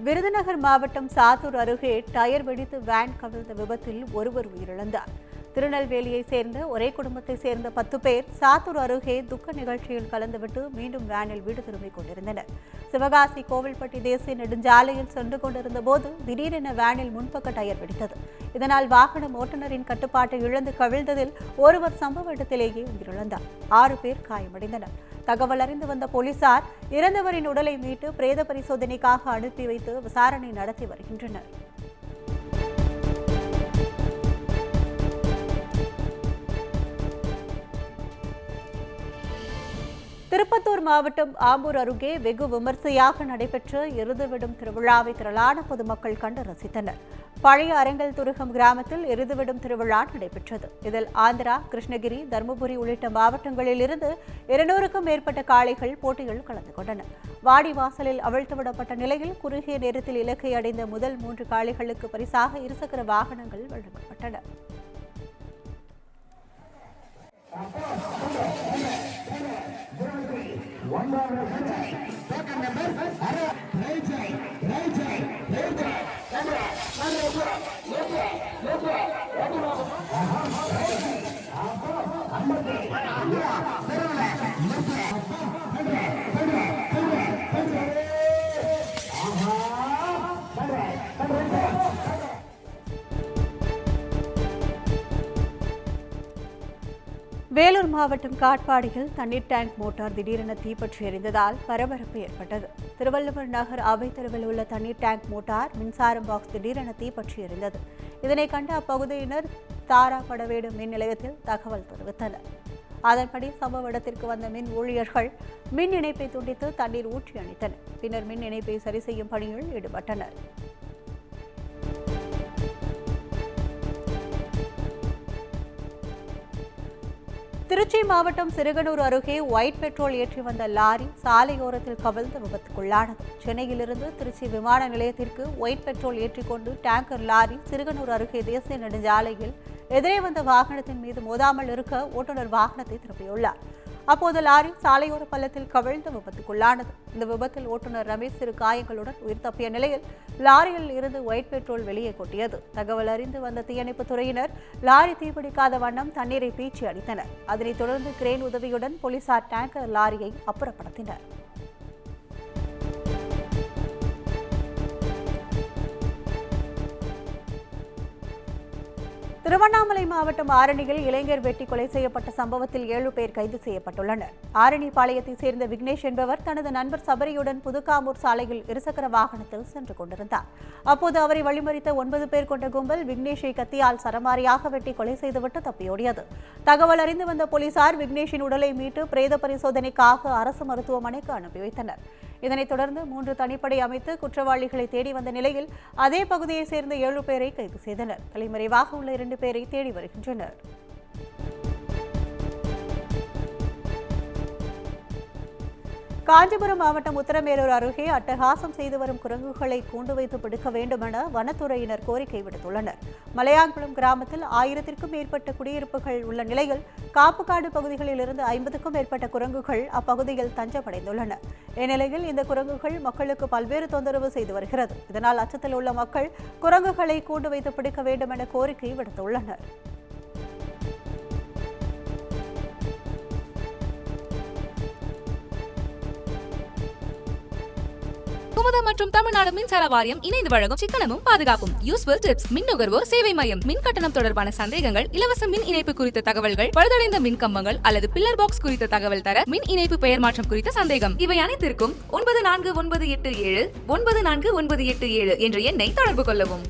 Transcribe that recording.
விருதுநகர் மாவட்டம் சாத்தூர் அருகே டயர் வெடித்து வேன் கவிழ்ந்த விபத்தில் ஒருவர் உயிரிழந்தார். திருநெல்வேலியை சேர்ந்த ஒரே குடும்பத்தை சேர்ந்த 10 பேர் சாத்தூர் அருகே துக்க நிகழ்ச்சியில் கலந்துவிட்டு மீண்டும் வேனில் வீடு திரும்பிக் கொண்டிருந்தனர். சிவகாசி கோவில்பட்டி தேசிய நெடுஞ்சாலையில் சென்று கொண்டிருந்த போது திடீரென வேனில் முன்பக்க டயர் வெடித்தது. இதனால் வாகனம் ஓட்டுநரின் கட்டுப்பாட்டை இழந்து கவிழ்ந்ததில் ஒருவர் சம்பவ இடத்திலேயே உயிரிழந்தார். 6 பேர் காயமடைந்தனர். தகவல் அறிந்து வந்த போலீசார் இறந்தவரின் உடலை மீட்டு பிரேத பரிசோதனைக்காக அனுப்பி வைத்து விசாரணை நடத்தி வருகின்றனர். திருப்பத்தூர் மாவட்டம் ஆம்பூர் அருகே வெகு விமர்சையாக நடைபெற்ற எருதுவிடும் திருவிழாவை திரளான பொதுமக்கள் கண்டு ரசித்தனர். பழைய அரங்கல் துருகம் கிராமத்தில் எருதுவிடும் திருவிழா நடைபெற்றது. இதில் ஆந்திரா, கிருஷ்ணகிரி, தருமபுரி உள்ளிட்ட மாவட்டங்களில் இருந்து 200க்கும் மேற்பட்ட காளைகள் போட்டியில் கலந்து கொண்டன. வாடிவாசலில் அவிழ்த்துவிடப்பட்ட நிலையில் குறுகிய நேரத்தில் இலக்கை அடைந்த முதல் 3 காளைகளுக்கு பரிசாக இருசக்கர வாகனங்கள் வழங்கப்பட்டன. வேலூர் மாவட்டம் காட்பாடியில் தண்ணீர் டேங்க் மோட்டார் திடீரென தீப்பற்றி எரிந்ததால் பரபரப்பு ஏற்பட்டது. திருவள்ளுவர் நகர் அவை தெருவில் உள்ள தண்ணீர் டேங்க் மோட்டார் மின்சாரம் பாக்ஸ் திடீரென தீப்பற்றி எரிந்தது. இதனை கண்ட அப்பகுதியினர் தாரா படவேடு மின் நிலையத்தில் தகவல் தெரிவித்தனர். அதன்படி சம்பவ இடத்திற்கு வந்த மின் ஊழியர்கள் மின் இணைப்பை துண்டித்து தண்ணீர் ஊற்றி அணைத்தனர். பின்னர் மின் இணைப்பை சரி செய்யும் பணியில் ஈடுபட்டனர். திருச்சி மாவட்டம் சிறுகனூர் அருகே ஒயிட் பெட்ரோல் ஏற்றி வந்த லாரி சாலையோரத்தில் கவிழ்ந்து விபத்துக்குள்ளானது. சென்னையிலிருந்து திருச்சி விமான நிலையத்திற்கு ஒயிட் பெட்ரோல் ஏற்றிக்கொண்டு டேங்கர் லாரி சிறுகனூர் அருகே தேசிய நெடுஞ்சாலையில் எதிரே வந்த வாகனத்தின் மீது மோதாமல் இருக்க ஓட்டுநர் வாகனத்தை திருப்பியுள்ளார். அப்போது லாரி சாலையோர பள்ளத்தில் கவிழ்ந்து விபத்துக்குள்ளானது. இந்த விபத்தில் ஓட்டுநர் ரமேஷ் சிறு காயங்களுடன் உயிர் தப்பிய நிலையில் லாரியில் இருந்து ஒயிட் பெட்ரோல் வெளியே கொட்டியது. தகவல் அறிந்து வந்த தீயணைப்பு துறையினர் லாரி தீப்பிடிக்காத வண்ணம் தண்ணீரை பீச்சி அடித்தனர். அதனைத் தொடர்ந்து கிரேன் உதவியுடன் போலீசார் டேங்கர் லாரியை அப்புறப்படுத்தினர். திருவண்ணாமலை மாவட்டம் ஆரணியில் இளைஞர் வெட்டி கொலை செய்யப்பட்ட சம்பவத்தில் 7 பேர் கைது செய்யப்பட்டுள்ளனர். ஆரணிபாளையத்தை சேர்ந்த விக்னேஷ் என்பவர் தனது நண்பர் சபரியுடன் புதுக்காமூர் சாலையில் இருசக்கர வாகனத்தில் சென்று கொண்டிருந்தார். அப்போது அவரை வழிமறித்த 9 பேர் கொண்ட கும்பல் விக்னேஷை கத்தியால் சரமாரியாக வெட்டி கொலை செய்துவிட்டு தப்பியோடியது. தகவல் அறிந்து வந்த போலீசார் விக்னேஷின் உடலை மீட்டு பிரேத பரிசோதனைக்காக அரசு மருத்துவமனைக்கு அனுப்பி வைத்தனர். இதனைத் தொடர்ந்து 3 தனிப்படை அமைத்து குற்றவாளிகளை தேடி வந்த நிலையில் அதே பகுதியைச் சேர்ந்த 7 பேரை கைது செய்தனர். தலைமறைவாக உள்ள 2 பேரை தேடி வருகின்றனர். காஞ்சிபுரம் மாவட்டம் உத்தரமேரூர் அருகே அட்டகாசம் செய்து வரும் குரங்குகளை கூண்டு வைத்து பிடிக்க வேண்டும் என வனத்துறையினர் கோரிக்கை விடுத்துள்ளனர். மலையாங்குளம் கிராமத்தில் 1000க்கும் மேற்பட்ட குடியிருப்புகள் உள்ள நிலையில் காப்புக்காடு பகுதிகளில் இருந்து 50க்கும் மேற்பட்ட குரங்குகள் அப்பகுதியில் தஞ்சமடைந்துள்ளன. இந்நிலையில் இந்த குரங்குகள் மக்களுக்கு பல்வேறு தொந்தரவு செய்து வருகிறது. இதனால் அச்சத்தில் உள்ள மக்கள் குரங்குகளை கூண்டு வைத்து பிடிக்க வேண்டும் என கோரிக்கை விடுத்துள்ளனர். குமுதம் மற்றும் தமிழ்நாடு மின்சார வாரியம் இணைந்து வழங்கும் சிக்கனமும் பாதுகாப்பும் யூஸ்ஃபுல் டிப்ஸ் மின் நுகர்வோர் சேவை மையம். மின் கட்டணம் தொடர்பான சந்தேகங்கள், இலவச மின் இணைப்பு குறித்த தகவல்கள், பழுதடைந்த மின் கம்பங்கள் அல்லது பில்லர் பாக்ஸ் குறித்த தகவல் தர, மின் இணைப்பு பெயர் மாற்றம் குறித்த சந்தேகம் இவை அனைத்திற்கும் 9497 94987 என்ற எண்ணை தொடர்பு கொள்ளவும்.